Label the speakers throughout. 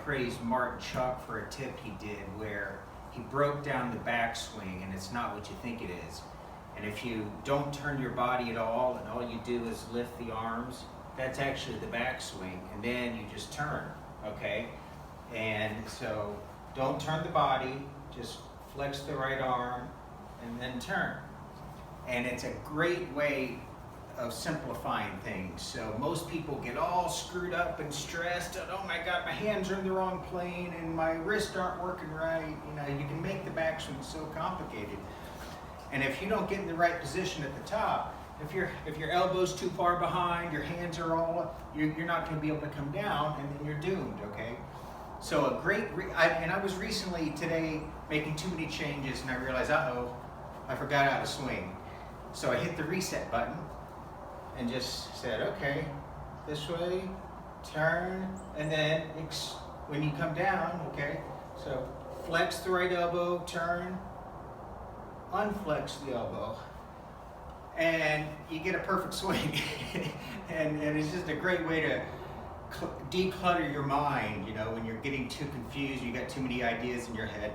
Speaker 1: praise Martin Chuck for a tip he did where he broke down the backswing, and it's not what you think it is. And if you don't turn your body at all and all you do is lift the arms, that's actually the backswing, and then you just turn, okay? And so don't turn the body, just flex the right arm and then turn. And it's a great way of simplifying things. So most people get all screwed up and stressed, and oh my God, my hands are in the wrong plane and my wrists aren't working right. You know, you can make the backswing so complicated. And if you don't get in the right position at the top, if your elbow's too far behind, your hands are all up, you're not going to be able to come down, and then you're doomed, okay? So a great, and I was recently today making too many changes, and I realized, uh-oh, I forgot how to swing. So I hit the reset button and just said, okay, this way, turn, and then when you come down, okay, so flex the right elbow, turn, unflex the elbow, and you get a perfect swing. and it's just a great way to declutter your mind, you know, when you're getting too confused, you got too many ideas in your head.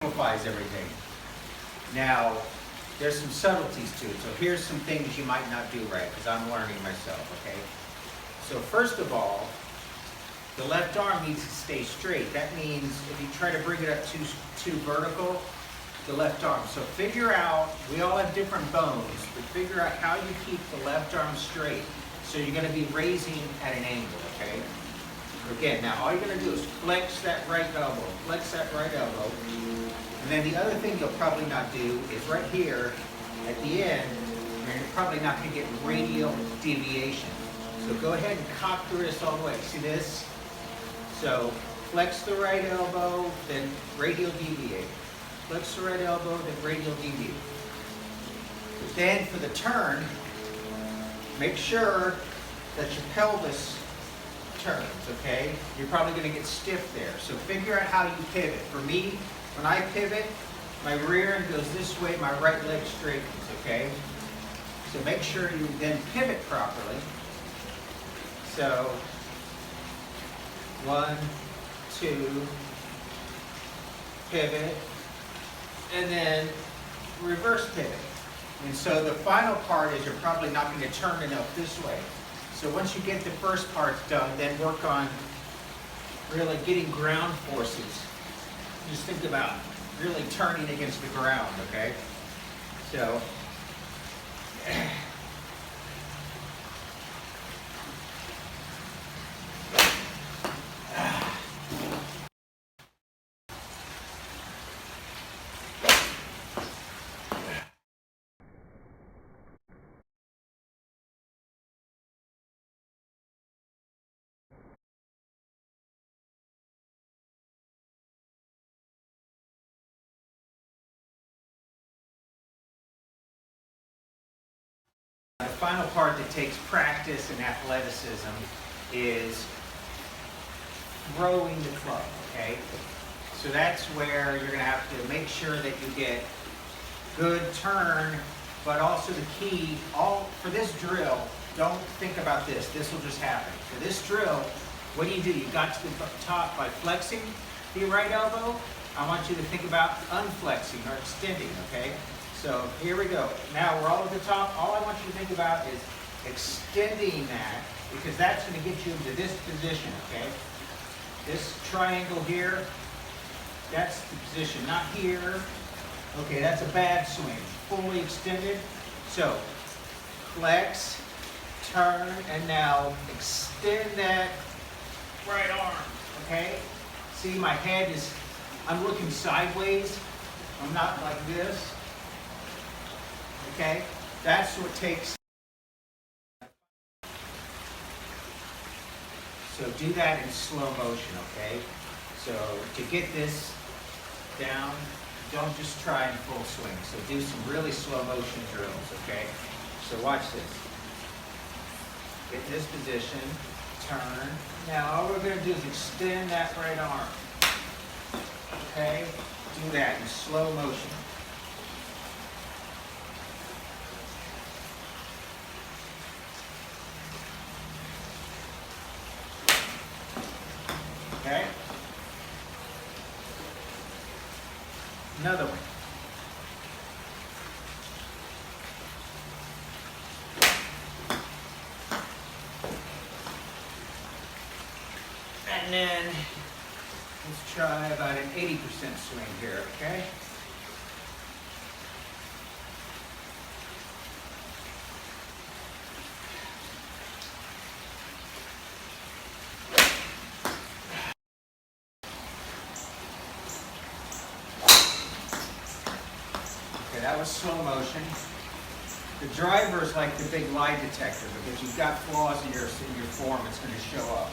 Speaker 1: Simplifies everything. Now, there's some subtleties to it. So here's some things you might not do right, because I'm learning myself, okay? So first of all, the left arm needs to stay straight. That means if you try to bring it up too vertical, the left arm. So figure out, we all have different bones, but figure out how you keep the left arm straight. So you're going to be raising at an angle, okay? Again, now all you're going to do is flex that right elbow, flex that right elbow. And then the other thing you'll probably not do is right here at the end, you're probably not going to get radial deviation. So go ahead and cock the wrist all the way. See this? So flex the right elbow, then radial deviate. Flex the right elbow, then radial deviate. But then for the turn, make sure that your pelvis turns, okay? You're probably going to get stiff there. So figure out how you pivot. For me, when I pivot, my rear end goes this way, my right leg straightens, okay? So make sure you then pivot properly. So 1, 2, pivot, and then reverse pivot. And so the final part is you're probably not going to turn enough this way. So once you get the first part done, then work on really getting ground forces. Just think about really turning against the ground, okay? So, the final part that takes practice and athleticism is throwing the club, okay? So that's where you're gonna have to make sure that you get good turn, but also the key, for this drill, don't think about this. This will just happen. For this drill, what do? You got to the top by flexing the right elbow. I want you to think about unflexing or extending, okay? So here we go. Now we're all at the top. All I want you to think about is extending that, because that's going to get you into this position, okay? This triangle here, that's the position, not here. Okay, that's a bad swing. Fully extended. So flex, turn, and now extend that right arm, okay? See, my head is, I'm looking sideways. I'm not like this, okay? That's what takes. So do that in slow motion, okay? So to get this down, don't just try in full swing. So do some really slow motion drills, okay? So watch this. Get in this position, turn. Now all we're gonna do is extend that right arm. Okay? Do that in slow motion. Okay? Another one. And then let's try about an 80% swing here, okay? Okay, that was slow motion. The driver is like the big lie detector, because you've got flaws in your form, it's going to show up.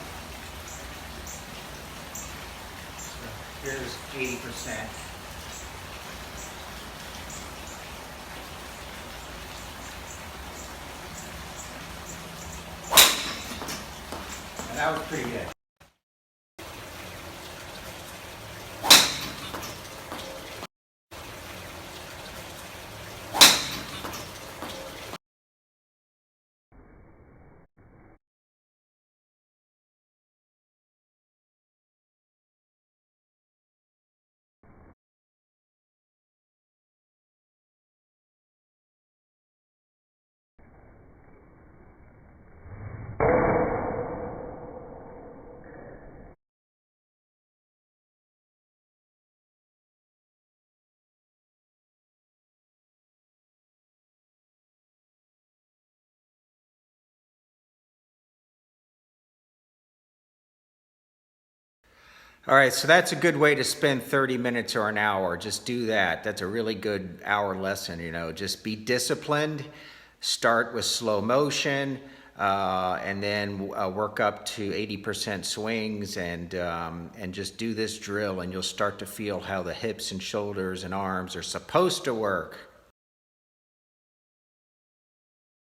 Speaker 1: So here's 80%. And that was pretty good. All right, so that's a good way to spend 30 minutes or an hour. Just do that. That's a really good hour lesson, you know. Just be disciplined. Start with slow motion, and then work up to 80% swings, and just do this drill, and you'll start to feel how the hips and shoulders and arms are supposed to work.